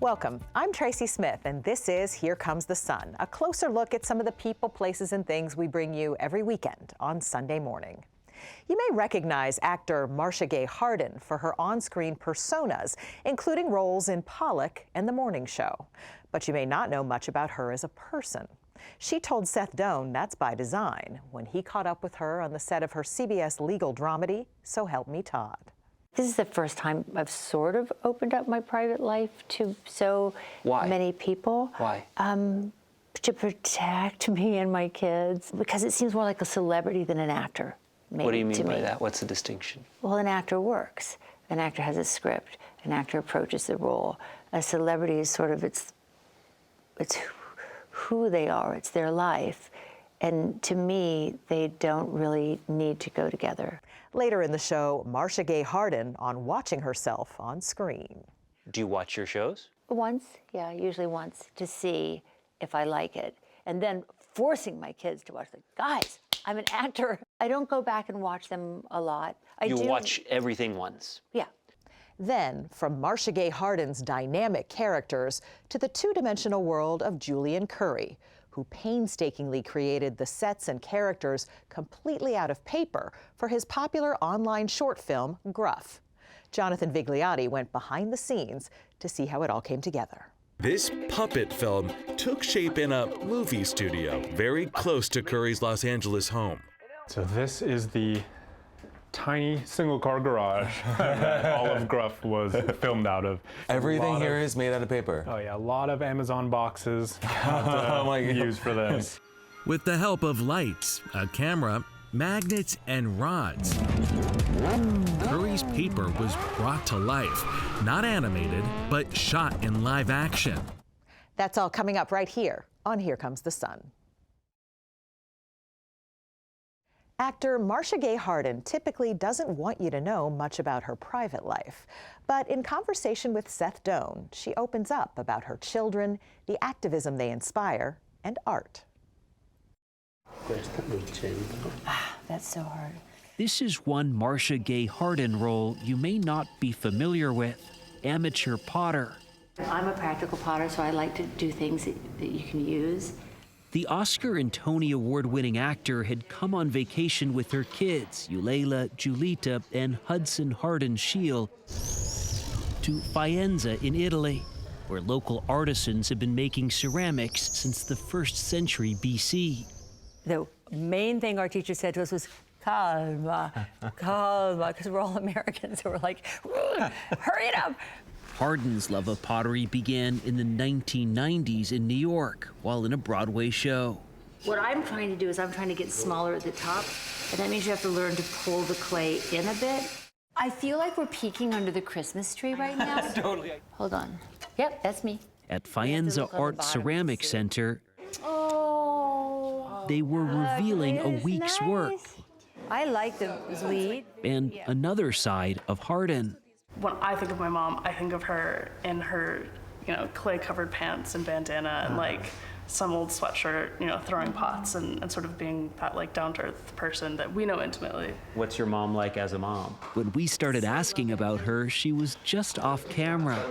Welcome. I'm Tracy Smith, and this is Here Comes the Sun, a closer look at some of the people, places, and things we bring you every weekend on Sunday morning. You may recognize actor Marcia Gay Harden for her on-screen personas, including roles in Pollock and The Morning Show. But you may not know much about her as a person. She told Seth Doane that's by design when he caught up with her on the set of her CBS legal dramedy, So Help Me Todd. This is the first time I've sort of opened up my private life to so many people. Why? To protect me and my kids, because it seems more like a celebrity than an actor. What do you mean by that? What's the distinction? Well, an actor works. An actor has a script. An actor approaches the role. A celebrity is sort of, it's who they are. It's their life. And to me, they don't really need to go together. Later in the show, Marcia Gay Harden on watching herself on screen. Do you watch your shows? Once, yeah, usually once, to see if I like it. And then forcing my kids to watch, like, guys, I'm an actor. I don't go back and watch them a lot. You watch everything once? Yeah. Then, from Marcia Gay Harden's dynamic characters to the two-dimensional world of Julian Curry, who painstakingly created the sets and characters completely out of paper for his popular online short film, Gruff. Jonathan Vigliotti went behind the scenes to see how it all came together. This puppet film took shape in a movie studio very close to Curry's Los Angeles home. So this is the tiny single-car garage that all of Gruff was filmed out of. Everything here is made out of paper. Oh yeah, a lot of Amazon boxes used for this. With the help of lights, a camera, magnets, and rods, Curry's paper was brought to life, not animated, but shot in live action. That's all coming up right here on Here Comes the Sun. Actor Marcia Gay Harden typically doesn't want you to know much about her private life. But in conversation with Seth Doane, she opens up about her children, the activism they inspire, and art. That's so hard. This is one Marcia Gay Harden role you may not be familiar with, amateur potter. I'm a practical potter, so I like to do things that you can use. The Oscar and Tony Award-winning actor had come on vacation with her kids, Eulalia, Giulietta, and Hudson Harden Scheel, to Faenza in Italy, where local artisans have been making ceramics since the 1st century BC. The main thing our teacher said to us was, calma, calma, because we're all Americans, so we're like, hurry it up. Harden's love of pottery began in the 1990s in New York while in a Broadway show. What I'm trying to do is I'm trying to get smaller at the top, and that means you have to learn to pull the clay in a bit. I feel like we're peeking under the Christmas tree right now. Totally. Hold on. Yep, that's me. At Faenza Art Ceramic Center, they were revealing a week's work. I like the lead. And another side of Harden. When I think of my mom, I think of her in her, clay-covered pants and bandana and like some old sweatshirt, throwing pots and sort of being that like down-to-earth person that we know intimately. What's your mom like as a mom? When we started asking about her, she was just off camera.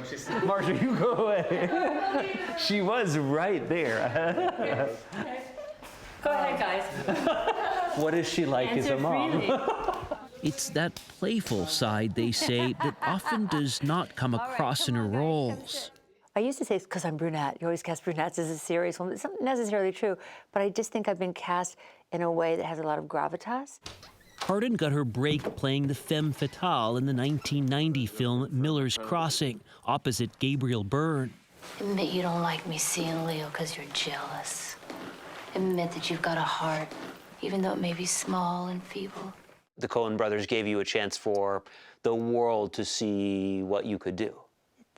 Marcia, you go away. She was right there. Go ahead, guys. What is she like as a mom? It's that playful side, they say, that often does not come across in her roles. I used to say, because I'm brunette, you always cast brunettes as a serious one. It's not necessarily true, but I just think I've been cast in a way that has a lot of gravitas. Harden got her break playing the femme fatale in the 1990 film Miller's Crossing, opposite Gabriel Byrne. Admit you don't like me seeing Leo because you're jealous. Admit that you've got a heart, even though it may be small and feeble. The Coen brothers gave you a chance for the world to see what you could do.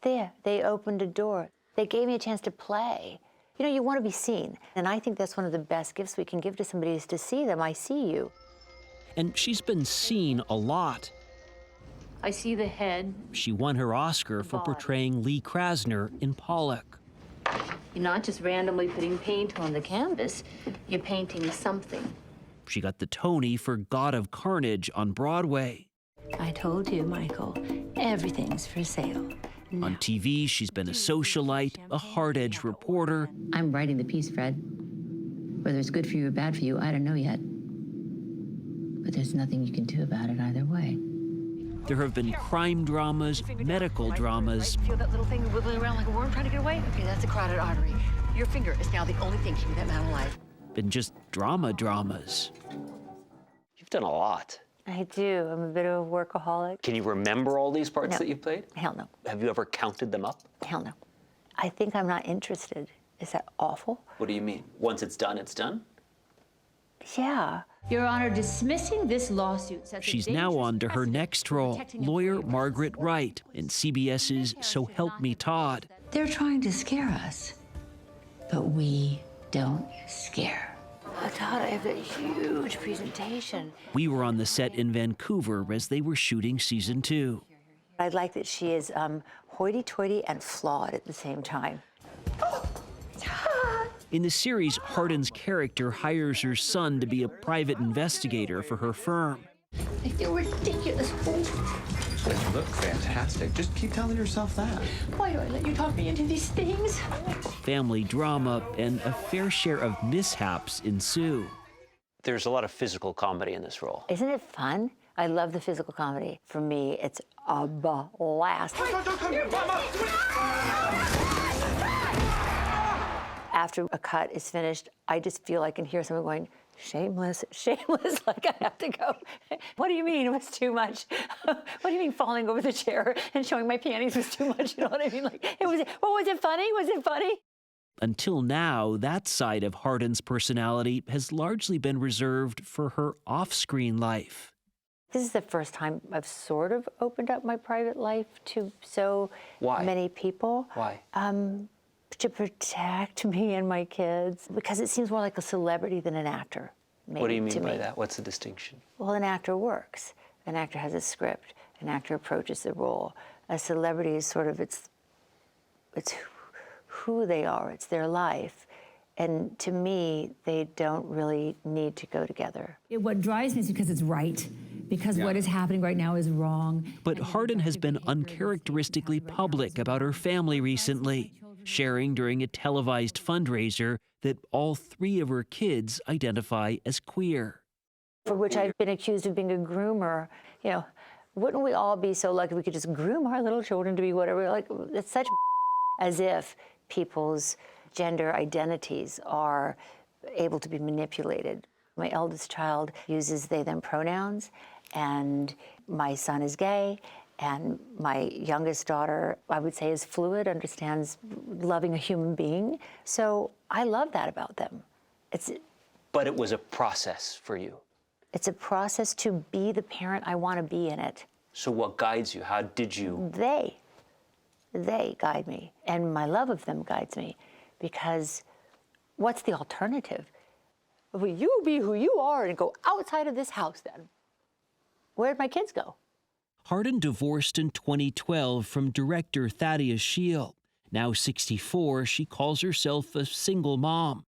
There, they opened a door. They gave me a chance to play. You want to be seen. And I think that's one of the best gifts we can give to somebody is to see them. I see you. And she's been seen a lot. I see the head. She won her Oscar for portraying Lee Krasner in Pollock. You're not just randomly putting paint on the canvas. You're painting something. She got the Tony for God of Carnage on Broadway. I told you, Michael, everything's for sale. On TV, she's been a socialite, a hard-edged reporter. I'm writing the piece, Fred. Whether it's good for you or bad for you, I don't know yet. But there's nothing you can do about it either way. There have been crime dramas, medical dramas. Feel that little thing wiggling around like a worm trying to get away? Okay, that's a carotid artery. Your finger is now the only thing keeping that man alive. And just dramas. You've done a lot. I do. I'm a bit of a workaholic. Can you remember all these parts that you've played? Hell no. Have you ever counted them up? Hell no. I think I'm not interested. Is that awful? What do you mean? Once it's done, it's done? Yeah. Your Honor, dismissing this lawsuit sets She's now on to her next role, lawyer Margaret Wright in CBS's So Help Me Todd. They're trying to scare us, but we don't scare. Todd, I have that huge presentation. We were on the set in Vancouver as they were shooting season 2. I like that she is hoity-toity and flawed at the same time. In the series, Harden's character hires her son to be a private investigator for her firm. I feel ridiculous. You look fantastic. Just keep telling yourself that. Why do I let you talk me into these things? Family drama and a fair share of mishaps ensue. There's a lot of physical comedy in this role. Isn't it fun? I love the physical comedy. For me, it's a blast. After a cut is finished, I just feel I can hear someone going, shameless, shameless, like I have to go. What do you mean it was too much? What do you mean falling over the chair and showing my panties was too much? You know what I mean? Like, was it funny? Was it funny? Until now, that side of Harden's personality has largely been reserved for her off-screen life. This is the first time I've sort of opened up my private life to so many people. Why? To protect me and my kids, because it seems more like a celebrity than an actor. Maybe, What do you mean to by me. that? What's the distinction? Well, an actor works. An actor has a script. An actor approaches the role. A celebrity is sort of, it's who they are. It's their life. And to me, they don't really need to go together. What drives me is because it's right. Because what is happening right now is wrong. But Harden has been uncharacteristically public about her family recently, sharing during a televised fundraiser that all 3 of her kids identify as queer. For which I've been accused of being a groomer. You know, wouldn't we all be so lucky we could just groom our little children to be whatever? Like, it's such as if people's gender identities are able to be manipulated. My eldest child uses they, them pronouns, and my son is gay, and my youngest daughter, I would say, is fluid, understands loving a human being. So I love that about them. But it was a process for you. It's a process to be the parent I want to be in it. So what guides you? How did you? They guide me, and my love of them guides me, because what's the alternative? Will you be who you are and go outside of this house then? Where'd my kids go? Harden divorced in 2012 from director Thaddeus Scheel. Now 64, she calls herself a single mom.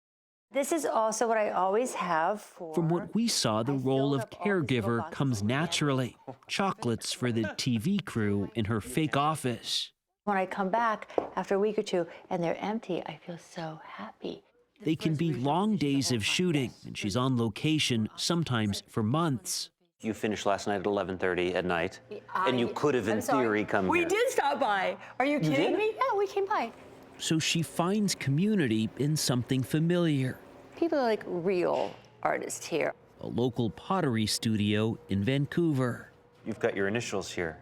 This is also what I always have for... From what we saw, the role of caregiver comes naturally. Chocolates for the TV crew in her fake office. When I come back after a week or two and they're empty, I feel so happy. They can be long days of shooting, and she's on location, sometimes for months. You finished last night at 11:30 at night, and you could have, in theory, come here. We did stop by. Are you kidding me? Yeah, we came by. So she finds community in something familiar. People are like real artists here. A local pottery studio in Vancouver. You've got your initials here.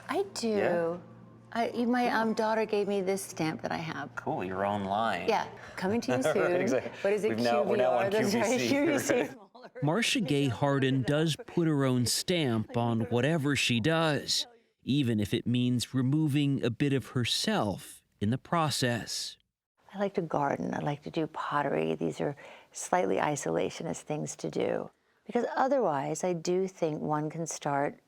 I do. Yeah? My daughter gave me this stamp that I have. Cool, your own line. Yeah, coming to you soon. Right, exactly. What is it, We're now on That's right, QVC. Marcia Gay Harden does put her own stamp on whatever she does, even if it means removing a bit of herself in the process. I like to garden. I like to do pottery. These are slightly isolationist things to do. Because otherwise, I do think one can start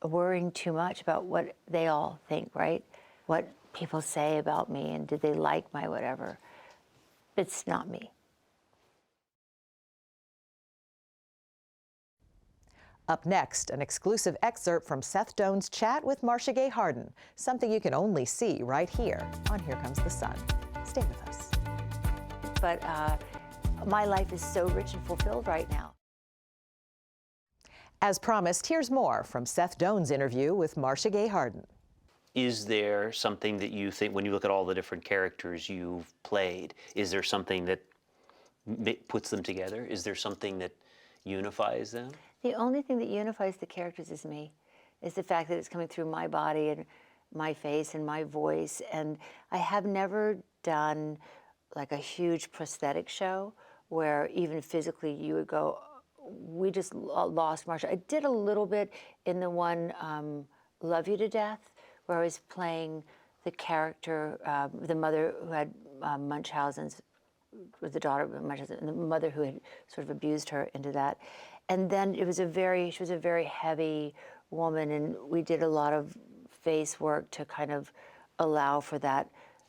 worrying too much about what they all think, right? What people say about me, and did they like my whatever. It's not me. Up next, an exclusive excerpt from Seth Doane's chat with Marcia Gay Harden, something you can only see right here on Here Comes the Sun. Stay with us. But my life is so rich and fulfilled right now. As promised, here's more from Seth Doane's interview with Marcia Gay Harden. Is there something that you think, when you look at all the different characters you've played, is there something that puts them together? Is there something that unifies them? The only thing that unifies the characters is me, is the fact that it's coming through my body and my face and my voice. And I have never done like a huge prosthetic show where even physically you would go, we just lost Marcia. I did a little bit in the one Love You to Death, where I was playing the character, the mother who had Munchausen's, was the daughter of Munchausen, and the mother who had sort of abused her into that. And then she was a very heavy woman, and we did a lot of face work to kind of allow for that,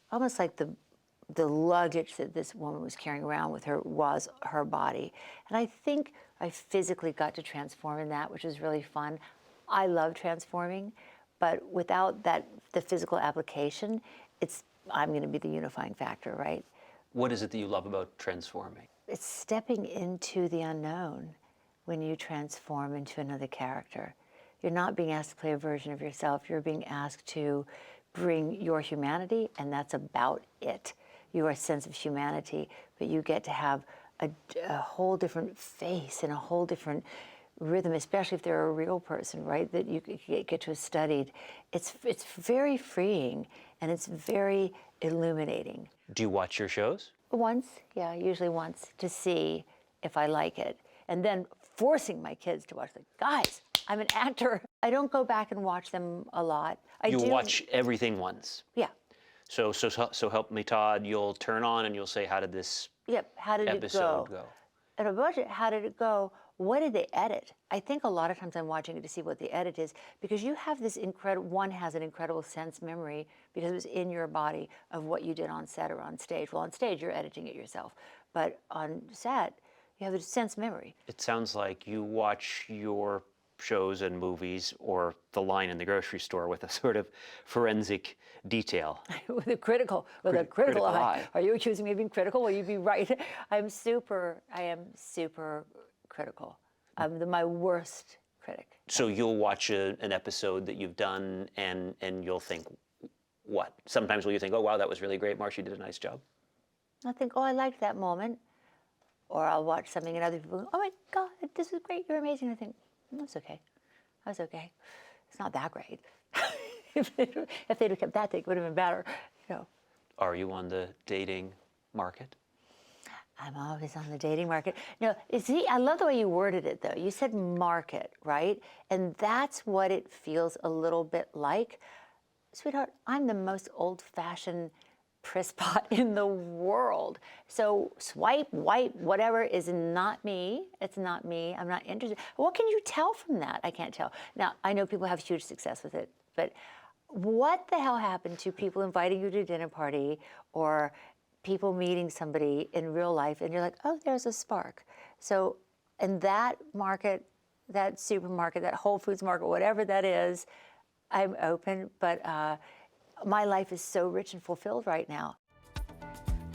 almost like the luggage that this woman was carrying around with her was her body. And I think I physically got to transform in that, which was really fun. I love transforming, but without the physical application, I'm going to be the unifying factor, right? What is it that you love about transforming? It's stepping into the unknown when you transform into another character. You're not being asked to play a version of yourself. You're being asked to bring your humanity, and that's about it. Your sense of humanity, but you get to have a whole different face and a whole different rhythm, especially if they're a real person, right, that you get to have studied. It's very freeing, and it's very illuminating. Do you watch your shows? Once, yeah, usually once, to see if I like it. And then forcing my kids to watch, like, guys, I'm an actor. I don't go back and watch them a lot. You watch everything once? Yeah. So Help Me Todd, you'll turn on and you'll say, how did this how did episode go? And a budget, how did it go? What did they edit? I think a lot of times I'm watching it to see what the edit is, because you have this one has an incredible sense memory because it was in your body of what you did on set or on stage. Well, on stage, you're editing it yourself. But on set, you have a sense memory. It sounds like you watch your shows and movies or the line in the grocery store with a sort of forensic detail. with a critical eye. Are you accusing me of being critical? Will you be right? I am super critical. I'm my worst critic. So you'll watch an episode that you've done and you'll think, what? Sometimes will you think, oh, wow, that was really great, Marcia did a nice job? I'll think, oh, I liked that moment. Or I'll watch something and other people go, oh my God, this is great, you're amazing. I think, that's okay. That's okay. It's not that great. If they'd have kept that, it would have been better. You know. Are you on the dating market? I'm always on the dating market. No, see, I love the way you worded it, though. You said market, right? And that's what it feels a little bit like. Sweetheart, I'm the most old-fashioned priss pot in the world. So swipe, wipe, whatever is not me. It's not me. I'm not interested. What can you tell from that? I can't tell. Now, I know people have huge success with it, but what the hell happened to people inviting you to a dinner party or people meeting somebody in real life and you're like, oh, there's a spark. So in that market, that supermarket, that Whole Foods market, whatever that is, I'm open, but my life is so rich and fulfilled right now.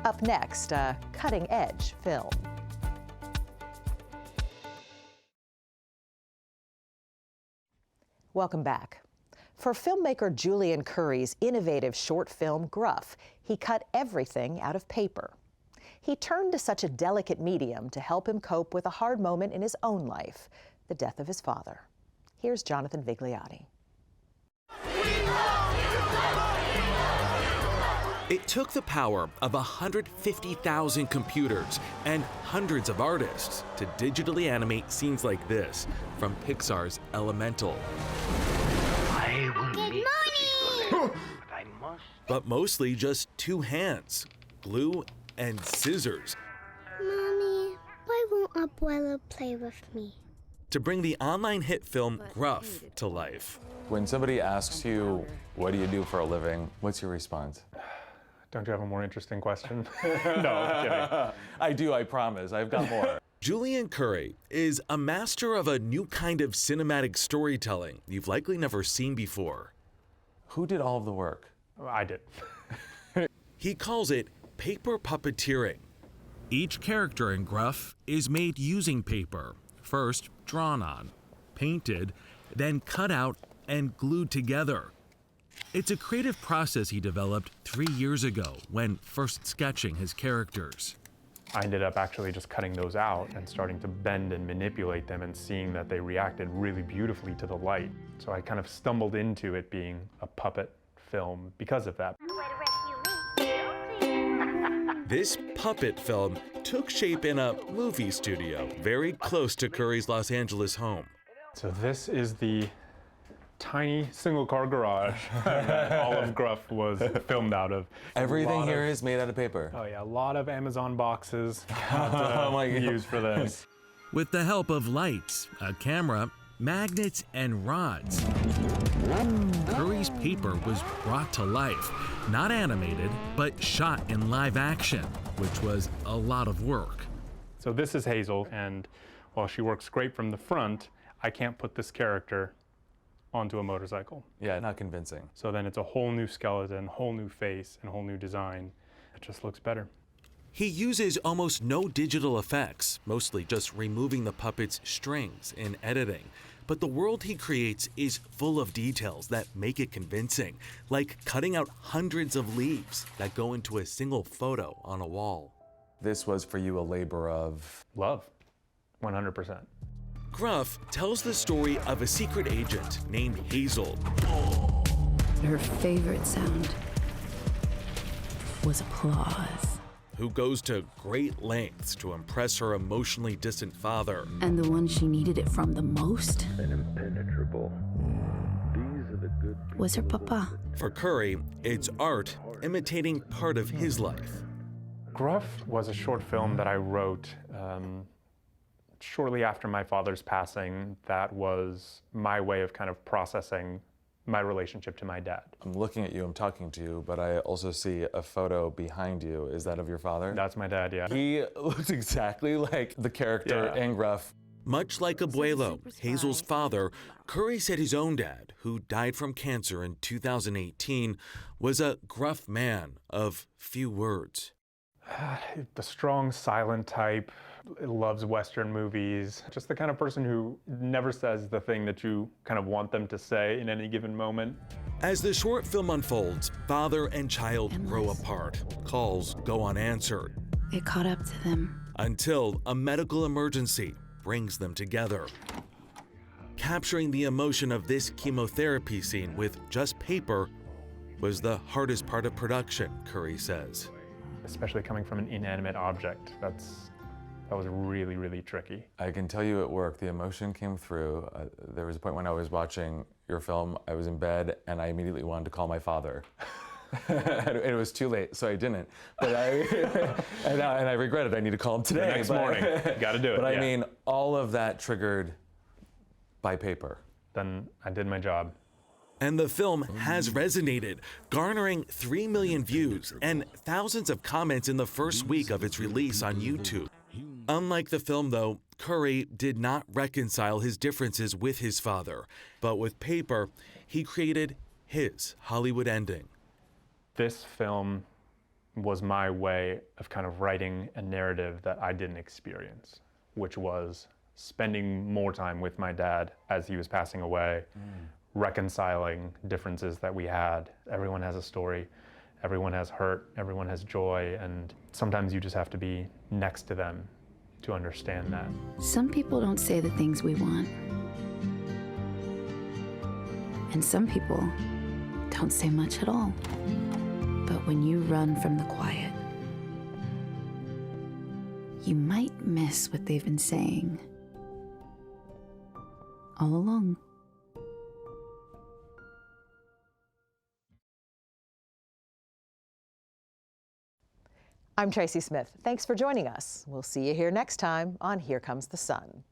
Up next, a cutting-edge film. Welcome back. For filmmaker Julian Curi's innovative short film, Gruff, he cut everything out of paper. He turned to such a delicate medium to help him cope with a hard moment in his own life, the death of his father. Here's Jonathan Vigliotti. It took the power of 150,000 computers and hundreds of artists to digitally animate scenes like this from Pixar's Elemental. Good morning! But mostly just two hands, glue and scissors. Mommy, why won't Abuela play with me? To bring the online hit film Gruff to life. When somebody asks you, what do you do for a living, what's your response? Don't you have a more interesting question? No, I'm kidding. I do, I promise. I've got more. Julian Curry is a master of a new kind of cinematic storytelling you've likely never seen before. Who did all of the work? I did. He calls it paper puppeteering. Each character in Gruff is made using paper, first drawn on, painted, then cut out and glued together. It's a creative process he developed 3 years ago when first sketching his characters. I ended up actually just cutting those out and starting to bend and manipulate them and seeing that they reacted really beautifully to the light. So I kind of stumbled into it being a puppet film because of that. This puppet film took shape in a movie studio very close to Curry's Los Angeles home. So this is the tiny single-car garage that all of Gruff was filmed out of. Everything here is made out of paper. Oh yeah, a lot of Amazon boxes Oh my God. used for this. With the help of lights, a camera, magnets, and rods, Curry's paper was brought to life, not animated, but shot in live action, which was a lot of work. So this is Hazel, and while she works great from the front, I can't put this character onto a motorcycle. Yeah, not convincing. So then it's a whole new skeleton, whole new face, and whole new design. It just looks better. He uses almost no digital effects, mostly just removing the puppet's strings in editing. But the world he creates is full of details that make it convincing, like cutting out hundreds of leaves that go into a single photo on a wall. This was for you a labor of love, 100%. Gruff tells the story of a secret agent named Hazel. Her favorite sound was applause. Who goes to great lengths to impress her emotionally distant father. And the one she needed it from the most was her papa. For Curry, it's art imitating part of his life. Gruff was a short film that I wrote shortly after my father's passing. That was my way of kind of processing my relationship to my dad. I'm looking at you, I'm talking to you, but I also see a photo behind you. Is that of your father? That's my dad, yeah. He looks exactly like the character in Gruff. Much like Abuelo, Hazel's father, Curry said his own dad, who died from cancer in 2018, was a gruff man of few words. The strong, silent type, loves Western movies, just the kind of person who never says the thing that you kind of want them to say in any given moment. As the short film unfolds, father and child grow apart. Calls go unanswered. It caught up to them. Until a medical emergency brings them together. Capturing the emotion of this chemotherapy scene with just paper was the hardest part of production, Curry says. Especially coming from an inanimate object, that was really, really tricky. I can tell you at work, the emotion came through. There was a point when I was watching your film, I was in bed, and I immediately wanted to call my father. And it was too late, so I didn't. But and I regret it. I need to call him today. The next morning, got to do it. But I mean, all of that triggered by paper. Then I did my job. And the film has resonated, garnering 3 million views and thousands of comments in the first week of its release on YouTube. Unlike the film, though, Curry did not reconcile his differences with his father, but with paper, he created his Hollywood ending. This film was my way of kind of writing a narrative that I didn't experience, which was spending more time with my dad as he was passing away, reconciling differences that we had. Everyone has a story, everyone has hurt, everyone has joy, and sometimes you just have to be next to them to understand that. Some people don't say the things we want. And some people don't say much at all. But when you run from the quiet, you might miss what they've been saying all along. I'm Tracy Smith. Thanks for joining us. We'll see you here next time on Here Comes the Sun.